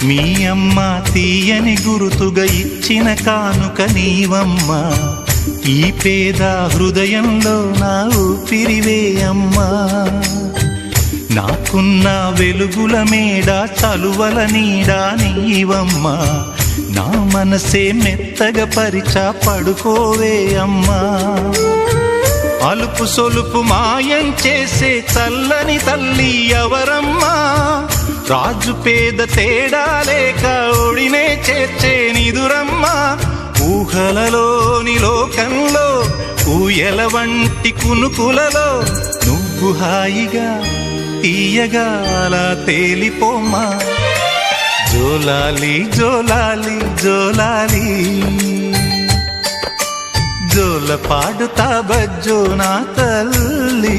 మీ అమ్మ తీయని గురుతుగా ఇచ్చిన కానుక నీవమ్మా, ఈ పేద హృదయంలో నా ఊపిరివే అమ్మా. నాకున్న వెలుగుల మేడ చలువల నీడా నీవమ్మా, నా మనసే మెత్తగా పరిచా పడుకోవే అమ్మా. అలుపు సొలుపు మాయం చేసే చల్లని తల్లి ఎవరమ్మా, రాజు పేద తేడా లేక ఒడినే చేర్చే నిదురమ్మా. ఊహలలోని లోకంలో ఊయల వంటి కునుకులలో నువ్వు హాయిగా తీయగా అలా తేలిపోమ్మా. జోలాలి జోలాలి జోలాలి, జోల పాడుతా బజ్జో నా తల్లి.